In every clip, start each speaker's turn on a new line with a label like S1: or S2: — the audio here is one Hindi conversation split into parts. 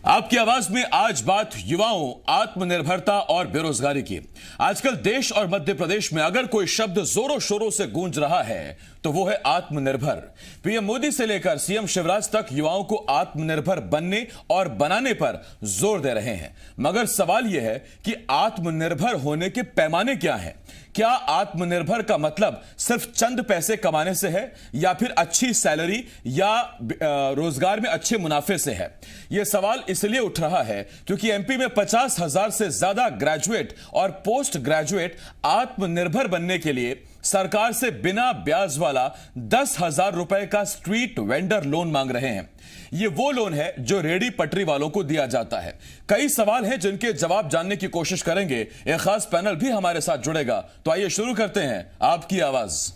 S1: आपकी आवाज में आज बात युवाओं, आत्मनिर्भरता और बेरोजगारी की। आजकल देश और मध्य प्रदेश में अगर कोई शब्द जोरों शोरों से गूंज रहा है तो वो है आत्मनिर्भर। पीएम मोदी से लेकर सीएम शिवराज तक युवाओं को आत्मनिर्भर बनने और बनाने पर जोर दे रहे हैं। मगर सवाल यह है कि आत्मनिर्भर होने के पैमाने क्या हैं? क्या आत्मनिर्भर का मतलब सिर्फ चंद पैसे कमाने से है या फिर अच्छी सैलरी या रोजगार में अच्छे मुनाफे से है? यह सवाल इसलिए उठ रहा है क्योंकि एमपी में 50,000 से ज्यादा ग्रेजुएट और पोस्ट ग्रेजुएट आत्मनिर्भर बनने के लिए सरकार से बिना ब्याज वाला 10,000 रुपए का स्ट्रीट वेंडर लोन मांग रहे हैं। यह वो लोन है जो रेडी पटरी वालों को दिया जाता है। कई सवाल हैं जिनके जवाब जानने की कोशिश करेंगे। एक खास पैनल भी हमारे साथ जुड़ेगा। तो आइए शुरू करते हैं आपकी आवाज।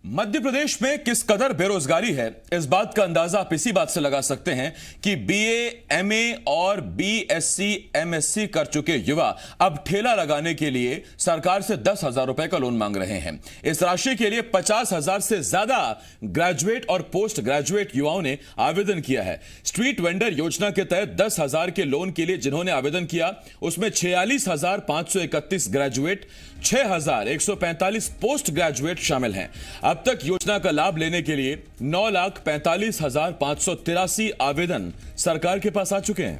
S1: मध्य प्रदेश में किस कदर बेरोजगारी है, इस बात का अंदाजा आप इसी बात से लगा सकते हैं कि बीए, एमए और बीएससी, एमएससी कर चुके युवा अब ठेला लगाने के लिए सरकार से 10,000 रुपए का लोन मांग रहे हैं। इस राशि के लिए 50,000 से ज्यादा ग्रेजुएट और पोस्ट ग्रेजुएट युवाओं ने आवेदन किया है। स्ट्रीट वेंडर योजना के तहत 10,000 के लोन के लिए जिन्होंने आवेदन किया उसमें 46,531 ग्रेजुएट, 6,145 पोस्ट ग्रेजुएट शामिल हैं। अब तक योजना का लाभ लेने के लिए 9,45,583 आवेदन सरकार के पास आ चुके हैं।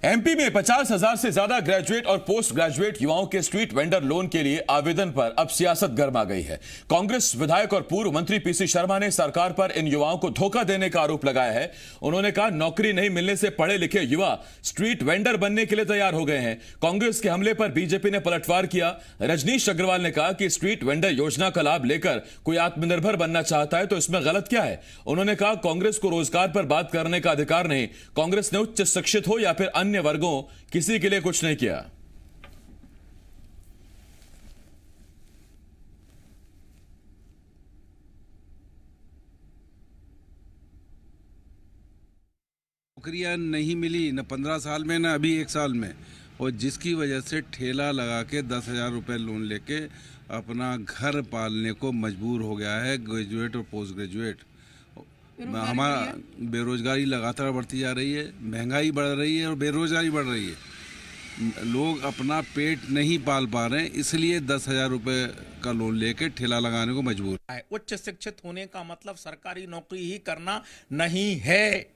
S1: एमपी में 50,000 से ज्यादा ग्रेजुएट और पोस्ट ग्रेजुएट युवाओं के स्ट्रीट वेंडर लोन के लिए आवेदन पर अब सियासत गर्मा गई है। कांग्रेस विधायक और पूर्व मंत्री पीसी शर्मा ने सरकार पर इन युवाओं को धोखा देने का आरोप लगाया है। उन्होंने कहा नौकरी नहीं मिलने से पढ़े लिखे युवा स्ट्रीट वेंडर बनने के लिए तैयार हो गए हैं। कांग्रेस के हमले पर बीजेपी ने पलटवार किया। रजनीश अग्रवाल ने कहा कि स्ट्रीट वेंडर योजना का लाभ लेकर कोई आत्मनिर्भर बनना चाहता है तो इसमें गलत क्या है? उन्होंने कहा कांग्रेस को रोजगार पर बात करने का अधिकार नहीं। कांग्रेस ने उच्च शिक्षित हो या फिर अन्य वर्गों किसी के लिए कुछ नहीं किया।
S2: नौकरियां नहीं मिली न 15 साल में न अभी 1 साल में, और जिसकी वजह से ठेला लगा के 10,000 रुपये लोन लेके अपना घर पालने को मजबूर हो गया है ग्रेजुएट और पोस्ट ग्रेजुएट। हमारा बेरोजगारी लगातार बढ़ती जा रही है, महंगाई बढ़ रही है और बेरोजगारी बढ़ रही है। लोग अपना पेट नहीं पाल पा रहे हैं, इसलिए 10,000 रुपये का लोन लेके ठेला लगाने को मजबूर है।
S3: उच्च शिक्षित होने का मतलब सरकारी नौकरी ही करना नहीं है।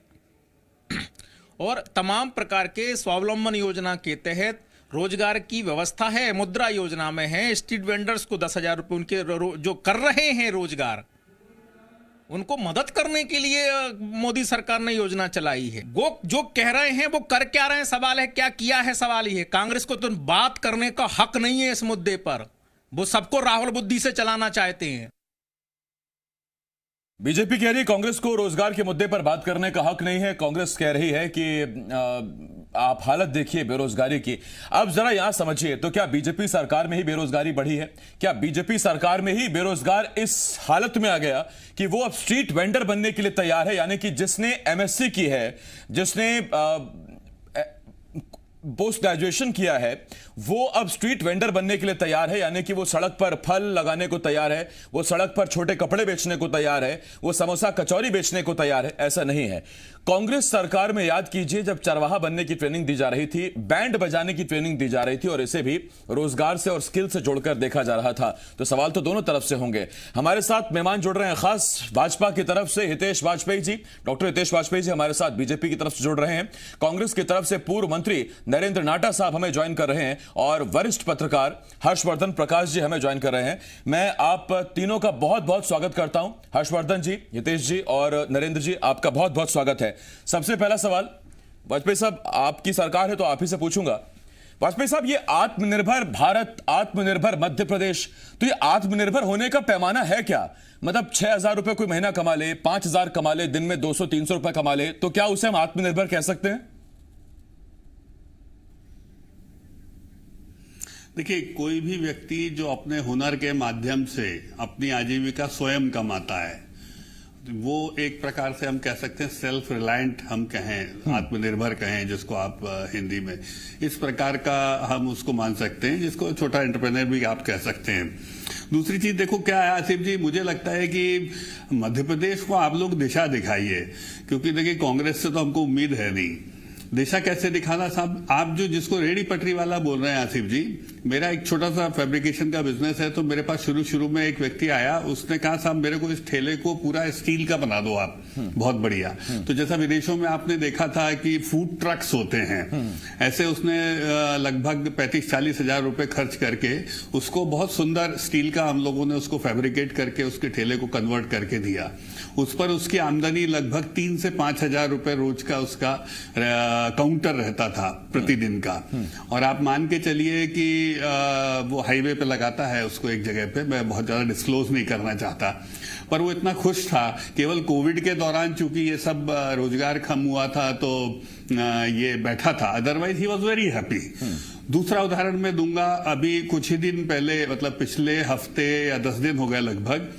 S3: और तमाम प्रकार के स्वावलंबन योजना के तहत रोजगार की व्यवस्था है। मुद्रा योजना में है, स्ट्रीट वेंडर्स को 10,000 रुपये उनके जो कर रहे हैं रोजगार, उनको मदद करने के लिए मोदी सरकार ने योजना चलाई है। वो जो कह रहे हैं वो कर क्या रहे हैं सवाल है, क्या किया है सवाल ही है। कांग्रेस को तो बात करने का हक नहीं है इस मुद्दे पर। वो सबको राहुल बुद्धि से चलाना चाहते हैं।
S1: बीजेपी कह रही है कांग्रेस को रोजगार के मुद्दे पर बात करने का हक नहीं है। कांग्रेस कह रही है कि आप हालत देखिए बेरोजगारी की। अब जरा यहां समझिए, तो क्या बीजेपी सरकार में ही बेरोजगारी बढ़ी है? क्या बीजेपी सरकार में ही बेरोजगार इस हालत में आ गया कि वो अब स्ट्रीट वेंडर बनने के लिए तैयार है? यानी कि जिसने एमएससी की है, जिसने पोस्ट ग्रेजुएशन किया है, वो अब स्ट्रीट वेंडर बनने के लिए तैयार है। यानी कि वो सड़क पर फल लगाने को तैयार है, वो सड़क पर छोटे कपड़े बेचने को तैयार है, वो समोसा कचौरी बेचने को तैयार है। ऐसा नहीं है। कांग्रेस सरकार में याद कीजिए जब चरवाहा बनने की ट्रेनिंग दी जा रही थी, बैंड बजाने की ट्रेनिंग दी जा रही थी और इसे भी रोजगार से और स्किल से जोड़कर देखा जा रहा था। तो सवाल तो दोनों तरफ से होंगे। हमारे साथ मेहमान जुड़ रहे हैं खास भाजपा की तरफ से हितेश वाजपेयी जी, डॉक्टर हितेश वाजपेयी जी हमारे साथ बीजेपी की तरफ से जुड़ रहे हैं। कांग्रेस की तरफ से पूर्व मंत्री नरेंद्र नाटा साहब हमें ज्वाइन कर रहे हैं और वरिष्ठ पत्रकार हर्षवर्धन प्रकाश जी हमें ज्वाइन कर रहे हैं। मैं आप तीनों का बहुत बहुत स्वागत करता हूं। हर्षवर्धन जी, हितेश जी और नरेंद्र जी, आपका बहुत बहुत स्वागत है। सबसे पहला सवाल वाजपेयी साहब, आपकी सरकार है तो आप ही से पूछूंगा। वाजपेयी साहब, ये आत्मनिर्भर भारत, आत्मनिर्भर मध्य प्रदेश, तो ये आत्मनिर्भर होने का पैमाना है क्या? मतलब 6,000 रुपए कोई महीना कमा ले, 5,000 कमा ले, दिन में 200-300 रुपए कमा ले, तो क्या उसे हम आत्मनिर्भर कह सकते हैं?
S4: देखिए, कोई भी व्यक्ति जो अपने हुनर के माध्यम से अपनी आजीविका स्वयं कमाता है, वो एक प्रकार से हम कह सकते हैं सेल्फ रिलायंट, हम कहें आत्मनिर्भर कहें जिसको आप हिंदी में, इस प्रकार का हम उसको मान सकते हैं, जिसको छोटा एंटरप्रेन्योर भी आप कह सकते हैं। दूसरी चीज देखो क्या है आसिफ जी, मुझे लगता है कि मध्य प्रदेश को आप लोग दिशा दिखाइए, क्योंकि देखिए कांग्रेस से तो हमको उम्मीद है नहीं। दिशा कैसे दिखाना साहब? आप जो जिसको रेडी पटरी वाला बोल रहे हैं आसिफ जी, मेरा एक छोटा सा फैब्रिकेशन का बिजनेस है, तो मेरे पास शुरू में एक व्यक्ति आया, उसने कहा साहब मेरे को इस ठेले को पूरा स्टील का बना दो आप, बहुत बढ़िया। तो जैसा विदेशों में आपने देखा था कि फूड ट्रक्स होते हैं, ऐसे उसने लगभग 35-40 हजार रुपए खर्च करके उसको बहुत सुंदर स्टील का हम लोगों ने उसको फैब्रिकेट करके उसके ठेले को कन्वर्ट करके दिया। उस पर उसकी आमदनी लगभग 3 से 5 हजार रुपए रोज का उसका काउंटर रहता था प्रतिदिन का। और आप मान के चलिए कि वो हाईवे पे लगाता है उसको एक जगह पे, मैं बहुत ज्यादा डिस्क्लोज नहीं करना चाहता, पर वो इतना खुश था। केवल कोविड के दौरान चूंकि ये सब रोजगार कम हुआ था तो ये बैठा था, otherwise he was very happy. दूसरा उदाहरण मैं दूंगा, अभी कुछ ही दिन पहले, मतलब पिछले हफ्ते या 10 दिन हो गए लगभग,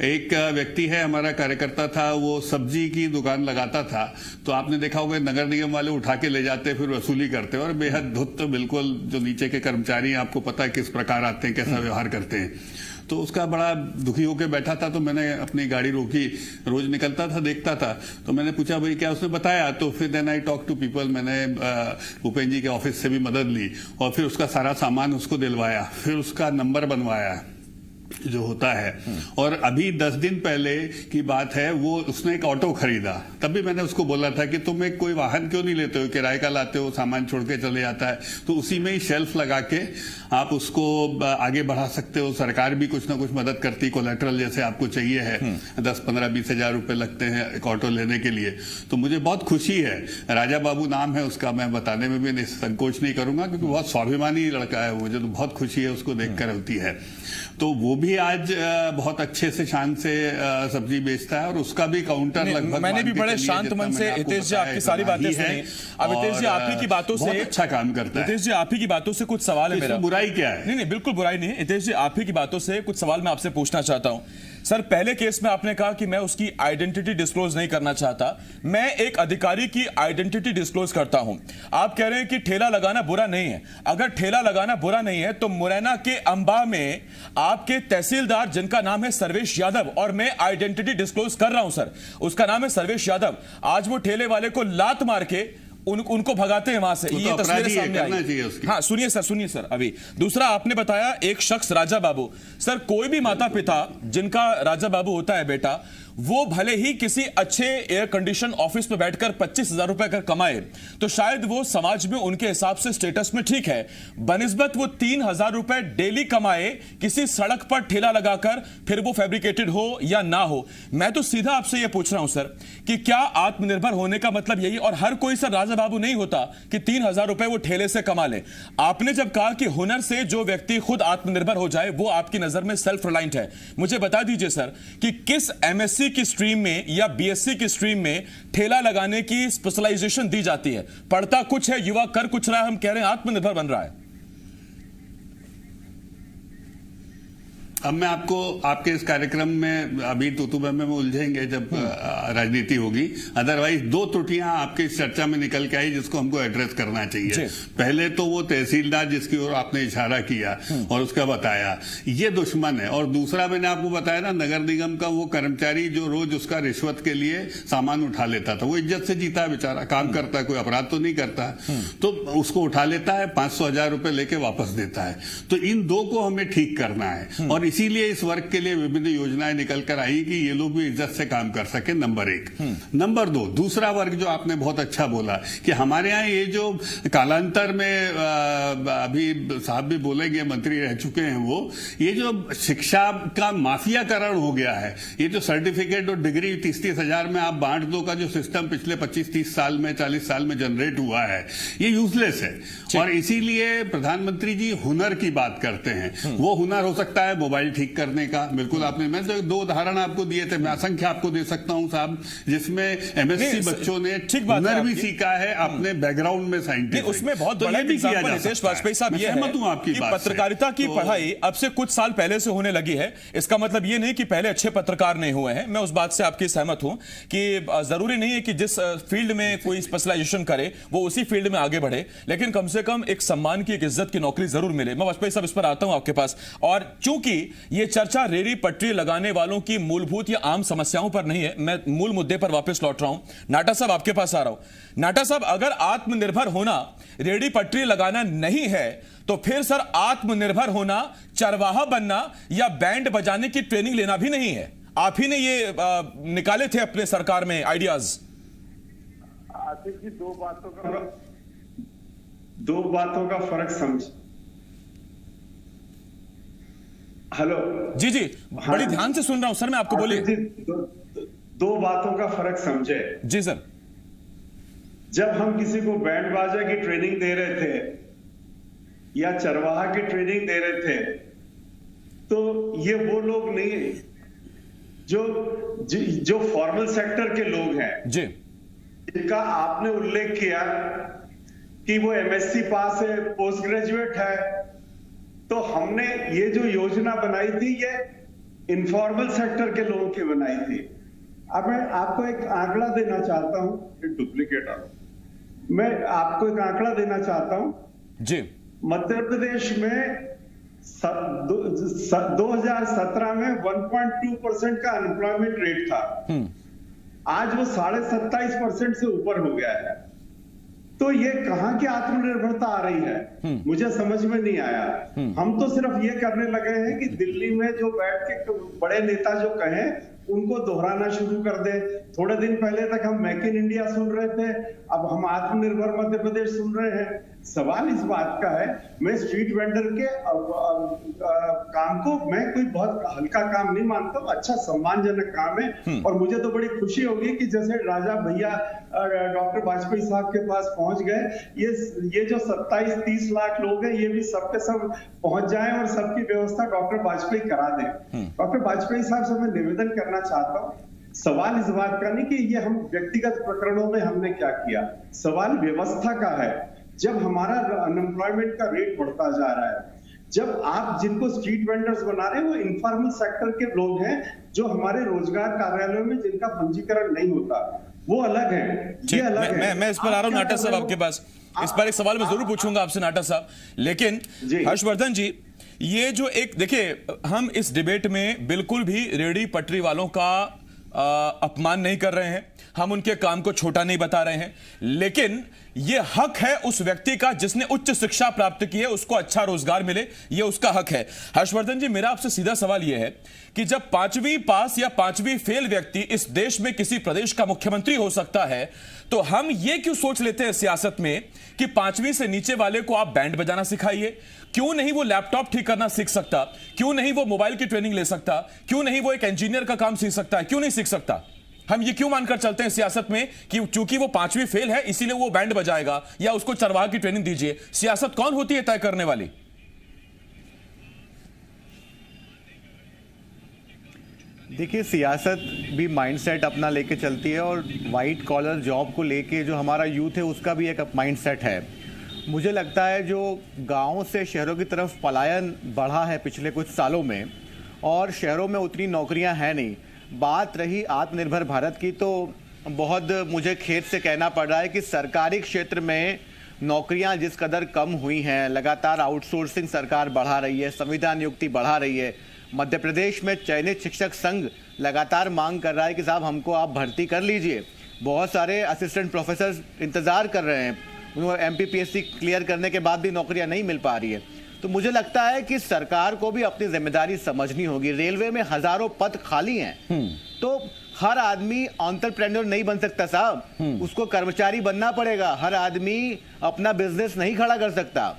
S4: एक व्यक्ति है हमारा कार्यकर्ता था, वो सब्जी की दुकान लगाता था, तो आपने देखा होगा नगर निगम वाले उठा के ले जाते फिर वसूली करते और बेहद धुत, बिल्कुल जो नीचे के कर्मचारी आपको पता है किस प्रकार आते हैं, कैसा व्यवहार करते हैं। तो उसका बड़ा दुखी होकर बैठा था, तो मैंने अपनी गाड़ी रोकी, रोज निकलता था देखता था, तो मैंने पूछा भाई क्या, उसने बताया, तो फिर then I talk to people, मैंने भूपेंद्र जी के ऑफिस से भी मदद ली और फिर उसका सारा सामान उसको दिलवाया, फिर उसका नंबर बनवाया जो होता है। और अभी 10 दिन पहले की बात है, वो उसने एक ऑटो खरीदा, तब भी मैंने उसको बोला था कि तुम एक कोई वाहन क्यों नहीं लेते हो, किराए का लाते हो, सामान छोड़ के चले जाता है, तो उसी में ही शेल्फ लगा के आप उसको आगे बढ़ा सकते हो। सरकार भी कुछ ना कुछ मदद करती, कोलेटरल जैसे आपको चाहिए है, 10, 15, 20 हजार रुपए लगते हैं एक ऑटो लेने के लिए। तो मुझे बहुत खुशी है, राजा बाबू नाम है उसका, मैं बताने में भी संकोच नहीं करूंगा क्योंकि बहुत स्वाभिमानी लड़का है, मुझे तो बहुत खुशी है उसको देखकर होती है। तो वो भी आज बहुत अच्छे से शान से सब्जी बेचता है और उसका भी काउंटर लगभग,
S1: मैंने भी बड़े शांत मन से हितेश जी आपकी सारी बातें सुनी। अब हितेश जी आप ही की बातों से
S4: अच्छा काम करता है।
S1: हितेश जी आप ही की बातों से कुछ सवाल है मेरा।
S4: बुराई क्या है?
S1: नहीं, बिल्कुल बुराई नहीं है। हितेश जी आप ही की बातों से कुछ सवाल मैं आपसे पूछना चाहता हूं। सर, पहले केस में आपने कहा कि मैं उसकी आइडेंटिटी डिस्क्लोज नहीं करना चाहता, मैं एक अधिकारी की आइडेंटिटी डिस्क्लोज करता हूं। आप कह रहे हैं कि ठेला लगाना बुरा नहीं है। अगर ठेला लगाना बुरा नहीं है तो मुरैना के अंबा में आपके तहसीलदार जिनका नाम है सर्वेश यादव, और मैं आइडेंटिटी डिस्क्लोज कर रहा हूं सर, उसका नाम है सर्वेश यादव, आज वो ठेले वाले को लात मार के उनको भगाते हैं वहां से। ये तस्वीरें सामने आई। हाँ, सुनिए सर अभी। दूसरा आपने बताया एक शख्स राजा बाबू। सर, कोई भी माता पिता जिनका राजा बाबू होता है बेटा, वो भले ही किसी अच्छे एयर कंडीशन ऑफिस में बैठकर 25,000 रुपए अगर कमाए तो शायद वो समाज में उनके हिसाब से स्टेटस में ठीक है, बनिस्बत वो 3,000 रुपए डेली कमाए किसी सड़क पर ठेला लगाकर, फिर वो फैब्रिकेटेड हो या ना हो। मैं तो सीधा आपसे ये पूछ रहा हूं सर कि क्या आत्मनिर्भर होने का मतलब यही, और हर कोई सर राजा बाबू नहीं होता कि 3,000 रुपए वो ठेले से कमा ले। आपने जब कहा कि हुनर से जो व्यक्ति खुद आत्मनिर्भर हो जाए वो आपकी नजर में सेल्फ रिलायंट है, मुझे बता दीजिए सर कि किस एमएससी की स्ट्रीम में या बीएससी की स्ट्रीम में ठेला लगाने की स्पेशलाइजेशन दी जाती है? पढ़ता कुछ है, युवा कर कुछ रहा है, हम कह रहे हैं आत्मनिर्भर बन रहा है।
S4: अब मैं आपको आपके इस कार्यक्रम में अभी तूतू में उलझेंगे जब राजनीति होगी, अदरवाइज 2 त्रुटियां आपके इस चर्चा में निकल के आई जिसको हमको एड्रेस करना चाहिए। पहले तो वो तहसीलदार जिसकी ओर आपने इशारा किया और उसका बताया ये दुश्मन है, और दूसरा मैंने आपको बताया ना नगर निगम का वो कर्मचारी जो रोज उसका रिश्वत के लिए सामान उठा लेता था, वो इज्जत से जीता है बेचारा, काम करता है, कोई अपराध तो नहीं करता, तो उसको उठा लेता है, 500 हजार रुपए लेके वापस देता है। तो इन 2 को हमें ठीक करना है और इसीलिए इस वर्ग के लिए विभिन्न योजनाएं निकल कर आई कि ये लोग भी इज्जत से काम कर सके, नंबर 1। नंबर 2, दूसरा वर्ग जो आपने बहुत अच्छा बोला कि हमारे यहाँ ये जो कालांतर में अभी साहब भी बोलेंगे, मंत्री रह चुके हैं वो, ये जो शिक्षा का माफियाकरण हो गया है, ये जो सर्टिफिकेट और डिग्री 30-30 हजार में आप बांट दो का जो सिस्टम पिछले 25-30 साल में 40 साल में जनरेट हुआ है, ये यूजलेस है। और इसीलिए प्रधानमंत्री जी हुनर की बात करते हैं। वो हुनर हो सकता है मोबाइल ठीक करने का, बिल्कुल आपने, मैं तो 2 उदाहरण आपको दिए थे, मैं असंख्य आपको दे सकता हूं साहब, जिसमें एमएससी बच्चों ने हुनर भी सीखा है अपने बैकग्राउंड में, साइंटिस्ट।
S1: उसमें बहुत बड़ा एग्जांपल नितेश वाजपेयी साहब ये है कि पत्रकारिता की पढ़ाई अब से कुछ साल पहले से होने लगी है। इसका मतलब ये नहीं कि पहले अच्छे पत्रकार नहीं हुए हैं, मैं उस बात से आपकी सहमत हूं कि जरूरी नहीं है कि जिस फील्ड में कोई स्पेशलाइजेशन करे वो उसी फील्ड में आगे बढ़े, लेकिन कम से कम एक सम्मान की, एक इज्जत की नौकरी जरूर मिले। मैं वाजपेयी साहब इस पर आता हूं आपके पास, और चूंकि ये चर्चा रेहड़ी पटरी लगाने वालों की मूलभूत या आम समस्याओं पर नहीं है, मैं मूल मुद्दे पर वापस लौट रहा हूं। नाटा साहब आपके पास आ रहा हूं। नाटा साहब, अगर आत्मनिर्भर होना रेहड़ी पटरी लगाना नहीं है तो फिर सर आत्मनिर्भर होना चरवाहा बनना या बैंड बजाने की ट्रेनिंग लेना भी नहीं है। आप ही ने ये निकाले थे अपने सरकार में आइडियाज।
S5: आतिश जी, दो बातों का फर्क समझ। हेलो
S1: जी जी, बड़ी ध्यान से सुन रहा हूं सर, मैं आपको बोलिए।
S5: दो बातों का फर्क समझे।
S1: जी सर।
S5: जब हम किसी को बैंड बाजा की ट्रेनिंग दे रहे थे या चरवाहा की ट्रेनिंग दे रहे थे, तो ये वो लोग नहीं जो फॉर्मल सेक्टर के लोग हैं
S1: जी,
S5: जिनका आपने उल्लेख किया कि वो एमएससी पास है, पोस्ट ग्रेजुएट है। तो हमने ये जो योजना बनाई थी ये इनफॉर्मल सेक्टर के लोगों की बनाई थी। अब मैं आपको एक आंकड़ा देना चाहता हूं, डुप्लीकेट मैं आपको एक आंकड़ा देना चाहता हूं
S1: जी।
S5: मध्य प्रदेश में 2017 में 1.2% का अनएम्प्लॉयमेंट रेट था, आज वो 27.5% से ऊपर हो गया है। तो ये कहां की आत्मनिर्भरता आ रही है, मुझे समझ में नहीं आया। हम तो सिर्फ ये करने लगे हैं कि दिल्ली में जो बैठ के बड़े नेता जो कहें उनको दोहराना शुरू कर दे। थोड़े दिन पहले तक हम मेक इन इंडिया सुन रहे थे, अब हम आत्मनिर्भर मध्य प्रदेश सुन रहे हैं। सवाल इस बात का है, मैं स्ट्रीट वेंडर के काम को मैं कोई बहुत हल्का काम नहीं मानता, अच्छा सम्मानजनक काम है। और मुझे तो बड़ी खुशी होगी कि जैसे राजा भैया डॉक्टर वाजपेयी साहब के पास पहुंच गए, ये जो 27-30 लाख लोग हैं ये भी सबके सब पहुंच जाएं और सबकी व्यवस्था डॉक्टर वाजपेयी करा दें। डॉक्टर वाजपेयी साहब से मैं निवेदन करना चाहता हूं, सवाल इस बात का नहीं कि ये हम व्यक्तिगत प्रकरणों में हमने क्या किया, सवाल व्यवस्था का है। जब हमारा अनएम्प्लॉयमेंट का रेट बढ़ता जा रहा है, जब आप जिनको स्ट्रीट वेंडर्स बना रहे हैं वो इनफॉर्मल सेक्टर के लोग हैं जो हमारे रोजगार कार्यालयों में जिनका पंजीकरण नहीं होता, वो अलग है, ये अलग है।
S1: मैं इस पर आ रहा हूं नाटा साहब आपके पास, इस पर एक सवाल मैं जरूर पूछूंगा आपसे नाटा साहब, लेकिन हर्षवर्धन जी, ये जो एक देखिए, हम इस डिबेट में बिल्कुल भी रेहड़ी पटरी वालों का अपमान नहीं कर रहे हैं, हम उनके काम को छोटा नहीं बता रहे हैं, लेकिन यह हक है उस व्यक्ति का जिसने उच्च शिक्षा प्राप्त की है, उसको अच्छा रोजगार मिले, यह उसका हक है। हर्षवर्धन जी, मेरा आपसे सीधा सवाल यह है कि जब 5वीं पास या 5वीं फेल व्यक्ति इस देश में किसी प्रदेश का मुख्यमंत्री हो सकता है, तो हम ये क्यों सोच लेते हैं सियासत में कि 5वीं से नीचे वाले को आप बैंड बजाना सिखाइए? क्यों नहीं वो लैपटॉप ठीक करना सीख सकता? क्यों नहीं वो मोबाइल की ट्रेनिंग ले सकता? क्यों नहीं वो एक इंजीनियर का काम सीख सकता है? क्यों नहीं सीख सकता? हम ये क्यों मानकर चलते हैं सियासत में कि चूंकि वो 5वीं फेल है इसीलिए वो बैंड बजाएगा या उसको चरवाहा की ट्रेनिंग दीजिए? सियासत कौन होती है तय करने वाली?
S6: देखिए, सियासत भी माइंडसेट अपना लेके चलती है और वाइट कॉलर जॉब को लेके जो हमारा यूथ है उसका भी एक माइंडसेट है। मुझे लगता है जो गांव से शहरों की तरफ पलायन बढ़ा है पिछले कुछ सालों में, और शहरों में उतनी नौकरियां हैं नहीं। बात रही आत्मनिर्भर भारत की, तो बहुत मुझे खेद से कहना पड़ रहा है कि सरकारी क्षेत्र में नौकरियां जिस कदर कम हुई हैं, लगातार आउटसोर्सिंग सरकार बढ़ा रही है, संविदा नियुक्ति बढ़ा रही है। मध्य प्रदेश में चयनित शिक्षक संघ लगातार मांग कर रहा है कि साहब हमको आप भर्ती कर लीजिए। बहुत सारे असिस्टेंट प्रोफेसर इंतज़ार कर रहे हैं, उनको MPPSC क्लियर करने के बाद भी नौकरियां नहीं मिल पा रही है। तो मुझे लगता है कि सरकार को भी अपनी जिम्मेदारी समझनी होगी। रेलवे में हजारों पद खाली हैं, तो हर आदमी एंटरप्रेन्योर नहीं बन सकता साहब, उसको कर्मचारी बनना पड़ेगा। हर आदमी अपना बिजनेस नहीं खड़ा कर सकता।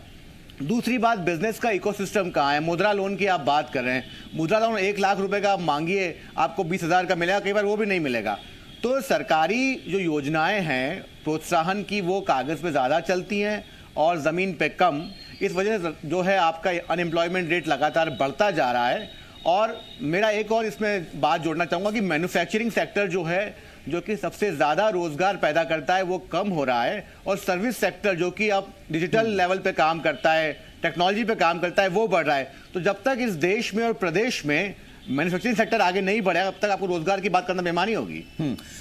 S6: दूसरी बात, बिजनेस का इकोसिस्टम कहाँ है? मुद्रा लोन की आप बात कर रहे हैं, मुद्रा लोन 1 लाख रुपए का आप मांगिए, आपको 20,000 का मिलेगा, कई बार वो भी नहीं मिलेगा। तो सरकारी जो योजनाएं हैं प्रोत्साहन की, वो कागज पे ज्यादा चलती हैं और जमीन पे कम। इस वजह से जो है आपका अनएम्प्लॉयमेंट रेट लगातार बढ़ता जा रहा है। और मेरा एक और इसमें बात जोड़ना चाहूंगा कि मैन्युफैक्चरिंग सेक्टर जो है, जो कि सबसे ज्यादा रोजगार पैदा करता है, वो कम हो रहा है। और सर्विस सेक्टर जो कि अब डिजिटल लेवल पे काम करता है, टेक्नोलॉजी पे काम करता है, वो बढ़ रहा है। तो जब तक इस देश में और प्रदेश में मैन्युफैक्चरिंग सेक्टर आगे नहीं बढ़ेगा, अब तक आपको रोजगार की बात करना बेमानी होगी।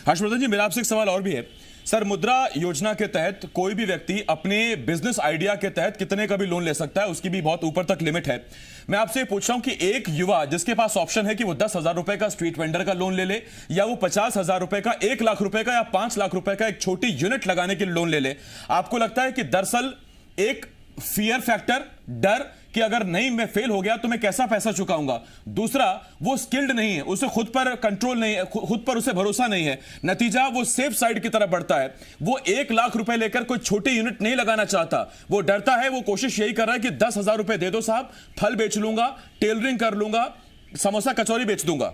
S1: हर्षवर्धन जी, मेरा आपसे एक सवाल और भी है। सर, मुद्रा योजना के तहत कोई भी व्यक्ति अपने बिजनेस आइडिया के तहत कितने का भी लोन ले सकता है, उसकी भी बहुत ऊपर तक लिमिट है। मैं आपसे पूछ रहा हूं कि एक युवा जिसके पास ऑप्शन है कि वो 10,000 रुपए का स्ट्रीट वेंडर का लोन ले ले, या वो 50,000 रुपए का, 1 लाख रुपए का, या 5 लाख रुपए का एक छोटी यूनिट लगाने के लिए लोन ले ले, आपको लगता है कि दरअसल एक फियर फैक्टर, डर कि अगर नहीं मैं फेल हो गया तो मैं कैसा पैसा चुकाऊंगा, दूसरा वो स्किल्ड नहीं है, उसे खुद पर कंट्रोल नहीं है, खुद पर उसे भरोसा नहीं है, नतीजा वो सेफ साइड की तरफ बढ़ता है। वो 1 लाख रुपए लेकर कोई छोटी यूनिट नहीं लगाना चाहता, वो डरता है, वो कोशिश यही कर रहा है कि 10,000 रुपए दे दो साहब, फल बेच लूंगा, टेलरिंग कर लूंगा, समोसा कचौरी बेच दूंगा।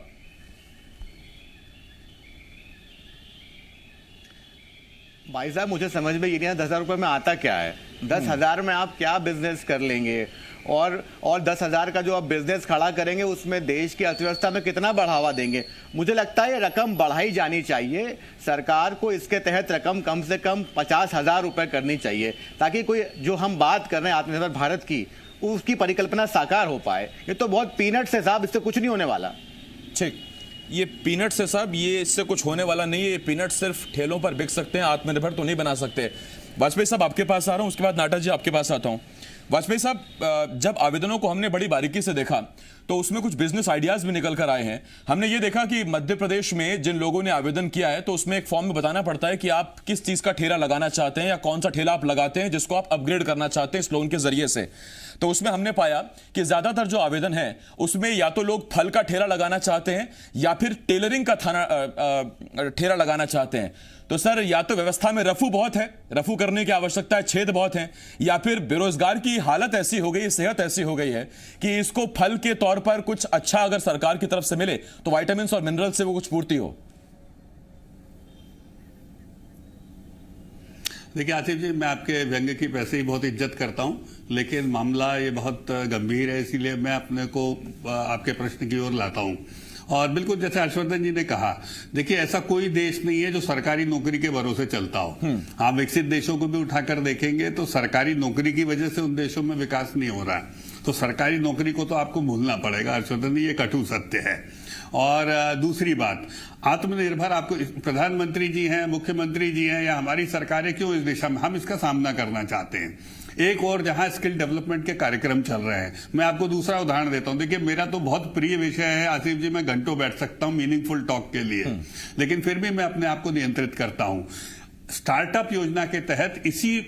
S6: भाई साहब, मुझे समझ में ये नहीं है 10,000 रुपए में आता क्या है। 10,000 में आप क्या बिजनेस कर लेंगे? और 10,000 का जो आप बिजनेस खड़ा करेंगे, उसमें देश की अर्थव्यवस्था में कितना बढ़ावा देंगे? मुझे लगता है ये रकम बढ़ाई जानी चाहिए। सरकार को इसके तहत रकम कम से कम 50,000 रुपए करनी चाहिए, ताकि कोई जो हम बात कर रहे हैं आत्मनिर्भर भारत की, उसकी परिकल्पना साकार हो पाए। ये तो बहुत पीनट्स है साहब, इससे कुछ नहीं होने वाला।
S1: ठीक, ये पीनट्स है साहब, ये इससे कुछ होने वाला नहीं है। ये पीनट सिर्फ ठेलों पर बिक सकते हैं, आत्मनिर्भर तो नहीं बना सकते। वाजपेयी साहब, आपके पास आ रहा हूं, उसके बाद नाटा जी आपके पास आता हूं। वाजपेयी साहब, जब आवेदनों को हमने बड़ी बारीकी से देखा तो उसमें कुछ बिजनेस आइडियाज भी निकल कर आए हैं। हमने ये देखा कि मध्य प्रदेश में जिन लोगों ने आवेदन किया है, तो उसमें एक फॉर्म में बताना पड़ता है कि आप किस चीज का ठेला लगाना चाहते हैं, या कौन सा ठेला आप लगाते हैं जिसको आप अपग्रेड करना चाहते हैं इस लोन के जरिए से। तो उसमें हमने पाया कि ज्यादातर जो आवेदन है उसमें या तो लोग फल का ठेला लगाना चाहते हैं, या फिर टेलरिंग का ठेला लगाना चाहते हैं। तो सर, या तो व्यवस्था में रफू बहुत है, रफू करने की आवश्यकता है, छेद बहुत है, या फिर बेरोजगार की हालत ऐसी हो गई, सेहत ऐसी हो गई है कि इसको फल के तौर पर कुछ अच्छा अगर सरकार की तरफ से मिले तो विटामिन और मिनरल से वो कुछ पूर्ति हो।
S4: देखिए आसिफ जी, मैं आपके व्यंग्य की वैसे ही बहुत इज्जत करता हूं, लेकिन मामला ये बहुत गंभीर है, इसीलिए मैं अपने को आपके प्रश्न की ओर लाता हूं। और बिल्कुल जैसे हर्षवर्धन जी ने कहा, देखिए ऐसा कोई देश नहीं है जो सरकारी नौकरी के भरोसे चलता हो। आप विकसित देशों को भी उठाकर देखेंगे तो सरकारी नौकरी की वजह से उन देशों में विकास नहीं हो रहा है। तो सरकारी नौकरी को तो आपको भूलना पड़ेगा हर्षवर्धन जी, ये कटु सत्य है। और दूसरी बात, आत्मनिर्भर, आपको प्रधानमंत्री जी हैं, मुख्यमंत्री जी हैं, या हमारी सरकारें क्यों इस दिशा में, हम इसका सामना करना चाहते हैं। एक और जहां स्किल डेवलपमेंट के कार्यक्रम चल रहे हैं, मैं आपको दूसरा उदाहरण देता हूं। देखिए मेरा तो बहुत प्रिय विषय है आसिफ जी, मैं घंटों बैठ सकता हूं मीनिंगफुल टॉक के लिए, लेकिन फिर भी मैं अपने आप को नियंत्रित करता हूं। स्टार्टअप योजना के तहत इसी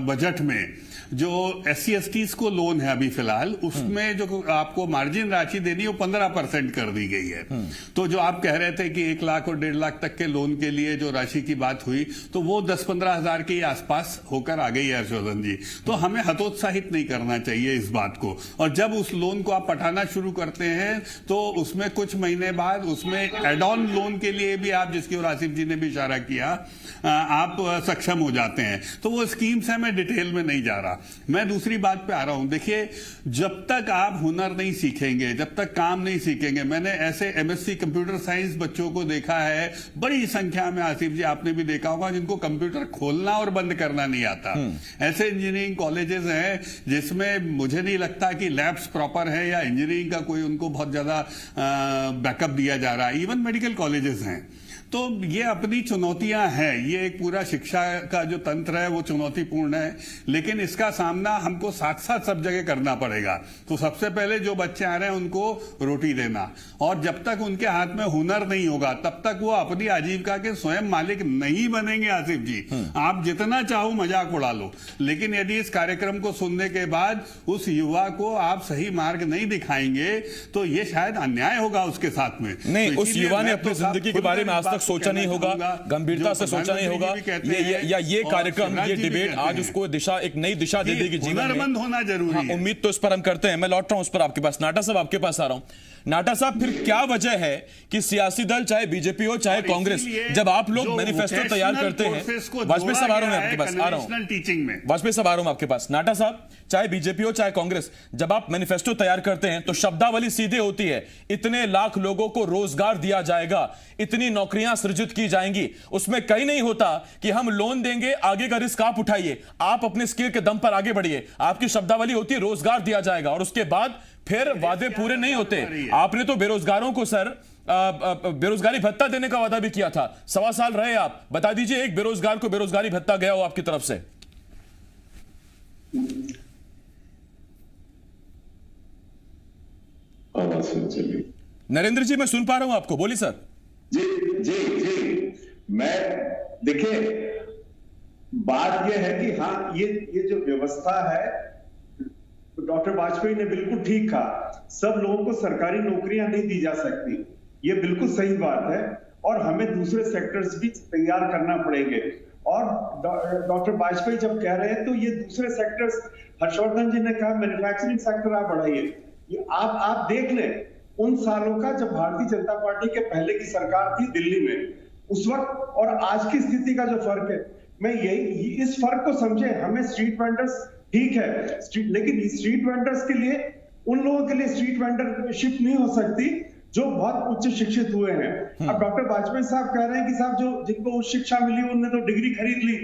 S4: बजट में जो SC/STs को लोन है अभी फिलहाल, उसमें जो आपको मार्जिन राशि देनी है वो 15% कर दी गई है। तो जो आप कह रहे थे कि 1 लाख और 1.5 लाख तक के लोन के लिए जो राशि की बात हुई, तो वो 10-15 हजार के आसपास होकर आ गई है हर्षवर्धन जी। तो हमें हतोत्साहित नहीं करना चाहिए इस बात को। और जब उस लोन को आप पटाना शुरू करते हैं तो उसमें कुछ महीने बाद उसमें एड ऑन लोन के लिए भी आप, जिसकी ओर आसिफ जी ने भी इशारा किया, आप सक्षम हो जाते हैं। तो वो स्कीम्स है, मैं डिटेल में नहीं जा रहा। मैं दूसरी बात पे आ रहा हूं। देखिए, जब तक आप हुनर नहीं सीखेंगे, जब तक काम नहीं सीखेंगे, मैंने ऐसे MSc कंप्यूटर साइंस बच्चों को देखा है बड़ी संख्या में आसिफ जी, आपने भी देखा होगा, जिनको कंप्यूटर खोलना और बंद करना नहीं आता। ऐसे इंजीनियरिंग कॉलेजेस हैं जिसमें मुझे नहीं लगता कि लैब्स प्रॉपर है या इंजीनियरिंग का कोई उनको बहुत ज्यादा बैकअप दिया जा रहा है। इवन मेडिकल कॉलेजेस हैं। तो ये अपनी चुनौतियां हैं। ये एक पूरा शिक्षा का जो तंत्र है वो चुनौतीपूर्ण है, लेकिन इसका सामना हमको साथ साथ सब जगह करना पड़ेगा। तो सबसे पहले जो बच्चे आ रहे हैं उनको रोटी देना, और जब तक उनके हाथ में हुनर नहीं होगा तब तक वो अपनी आजीविका के स्वयं मालिक नहीं बनेंगे। आसिफ जी, आप जितना चाहो मजाक उड़ा लो, लेकिन यदि इस कार्यक्रम को सुनने के बाद उस युवा को आप सही मार्ग नहीं दिखाएंगे तो ये शायद अन्याय होगा उसके साथ में।
S1: नहीं,
S4: तो
S1: उस युवा ने
S4: मैं
S1: अपनी
S4: तो
S1: जिंदगी के बारे में आज तक सोचा नहीं होगा, गंभीरता से सोचा नहीं होगा, ये कार्यक्रम, ये डिबेट आज उसको दिशा, एक नई दिशा दे देगी जीवन में।
S4: हुनरमंद होना जरूरी है।
S1: उम्मीद तो इस पर हम करते हैं। मैं लौट रहा हूं उस पर आपके पास। नाटा साहब, आपके पास आ रहा हूं। नाटा साहब, फिर क्या वजह है कि सियासी दल चाहे बीजेपी हो चाहे कांग्रेस, जब आप लोग मैनिफेस्टो तैयार करते हैं, वाजपेयी साहब आ रहा हूं मैं आपके पास, आ रहा हूं
S4: टीचिंग में,
S1: वाजपेयी साहब आ रहा हूं आपके पास। नाटा साहब, चाहे बीजेपी हो चाहे कांग्रेस, जब आप मैनिफेस्टो तैयार करते हैं तो शब्दावली सीधे होती है, इतने लाख लोगों को रोजगार दिया जाएगा, इतनी नौकरियां सृजित की जाएंगी। उसमें कहीं नहीं होता कि हम लोन देंगे, आगे का रिस्क आप उठाइए, आप अपने स्किल के दम पर आगे बढ़िए। आपकी शब्दावली होती है रोजगार दिया जाएगा, और उसके बाद फिर वादे पूरे नहीं होते। आपने तो बेरोजगारों को सर बेरोजगारी भत्ता देने का वादा भी किया था। 1.25 साल रहे आप, बता दीजिए एक बेरोजगार को बेरोजगारी भत्ता गया हो आपकी तरफ से? नरेंद्र जी, मैं सुन पा रहा हूं आपको, बोलिए सर।
S5: जी जी जी, मैं देखिए, बात यह है कि हाँ, ये जो व्यवस्था है, डॉक्टर वाजपेयी ने बिल्कुल ठीक कहा, सब लोगों को सरकारी नौकरियां नहीं दी जा सकती, ये बिल्कुल सही बात है, और हमें दूसरे सेक्टर्स भी तैयार करना पड़ेंगे। और डॉक्टर वाजपेयी जब कह रहे हैं तो ये दूसरे सेक्टर्स, हर्षवर्धन जी ने कहा मैन्युफैक्चरिंग सेक्टर आप बढ़ाइए, ये आप देख लें उन सालों का जब भारतीय जनता पार्टी के पहले की सरकार थी दिल्ली में, उस वक्त और आज की स्थिति का जो फर्क है, मैं यही इस फर्क को समझे। हमें स्ट्रीट वेंडर्स ठीक है, लेकिन स्ट्रीट वेंडर्स के लिए, उन लोगों के लिए स्ट्रीट वेंडरशिप नहीं हो सकती जो बहुत उच्च शिक्षित हुए हैं। अब डॉक्टर वाजपेयी साहब कह रहे हैं कि साहब जो जिनको उच्च शिक्षा मिली उन्होंने तो डिग्री खरीद ली,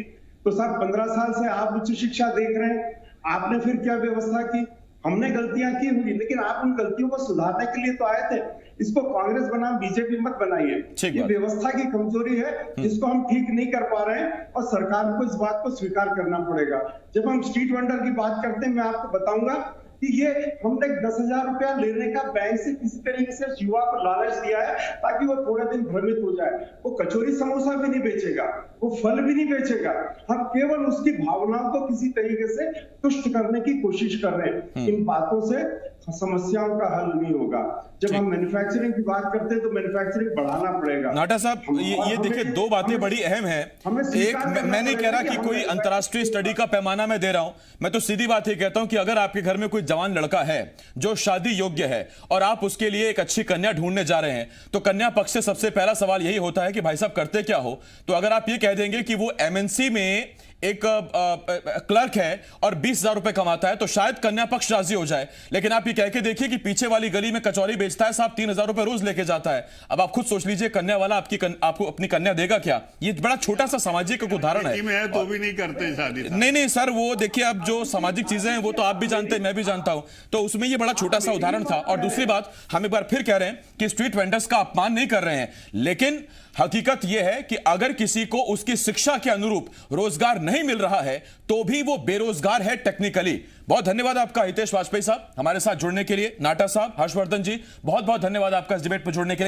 S5: तो साहब 15 साल से आप उच्च शिक्षा देख रहे हैं, आपने फिर क्या व्यवस्था की? हमने गलतियां की होंगी, लेकिन आप उन गलतियों को सुधारने के लिए तो आए थे। इसको कांग्रेस बनाओ, बीजेपी मत बनाइए, ये व्यवस्था की कमजोरी है जिसको हम ठीक नहीं कर पा रहे हैं, और सरकार को इस बात को स्वीकार करना पड़ेगा। जब हम स्ट्रीट वेंडर की बात करते हैं, मैं आपको बताऊंगा कि ये हमने 10,000 रुपया लेने का बैंक से किसी तरीके से युवा को लालच दिया है ताकि वो थोड़े दिन भ्रमित हो जाए। वो कचौरी समोसा भी नहीं बेचेगा, वो फल भी नहीं बेचेगा, हम केवल उसकी भावनाओं को किसी तरीके से तुष्ट करने की कोशिश कर रहे हैं। इन बातों से समस्याओं का हल नहीं होगा। जब हम मैन्युफैक्चरिंग की बात करते हैं तो मैन्युफैक्चरिंग बढ़ाना पड़ेगा।
S1: नाटा साहब, ये देखिए, दो बातें बड़ी अहम है। एक, मैं नहीं कह रहा कि कोई अंतर्राष्ट्रीय स्टडी का पैमाना मैं दे रहा हूं, मैं तो सीधी बात ही कहता हूं कि अगर आपके घर में कोई जवान लड़का है जो शादी योग्य है और आप उसके लिए एक अच्छी कन्या ढूंढने जा रहे हैं, तो कन्या पक्ष से सबसे पहला सवाल यही होता है कि भाई साहब करते क्या हो? तो अगर आप ये कह देंगे कि वो एमएनसी में एक क्लर्क है और 20,000 रुपए कमाता है, तो शायद कन्या पक्ष राजी हो जाए। लेकिन आप ये कह के देखिए कि पीछे वाली गली में कचौरी बेचता है साहब, 3,000 रुपए रोज लेके जाता है। अब आप खुद सोच लीजिए, कन्या वाला आपको अपनी कन्या देगा क्या? ये बड़ा छोटा सा सामाजिक उदाहरण है।
S4: तो भी नहीं करते शादी।
S1: नहीं सर, वो देखिए, अब जो सामाजिक चीजें हैं वो तो आप भी जानते हैं, मैं भी जानता हूं, तो उसमें ये बड़ा छोटा सा उदाहरण था। और दूसरी बात, हम एक बार फिर कह रहे हैं कि स्ट्रीट वेंडर्स का अपमान नहीं कर रहे हैं, लेकिन हकीकत यह है कि अगर किसी को उसकी शिक्षा के अनुरूप रोजगार नहीं मिल रहा है तो भी वो बेरोजगार है टेक्निकली। बहुत धन्यवाद आपका हितेश वाजपेयी साहब हमारे साथ जुड़ने के लिए। नाटा साहब, हर्षवर्धन जी, बहुत बहुत धन्यवाद आपका इस डिबेट पर जुड़ने के लिए।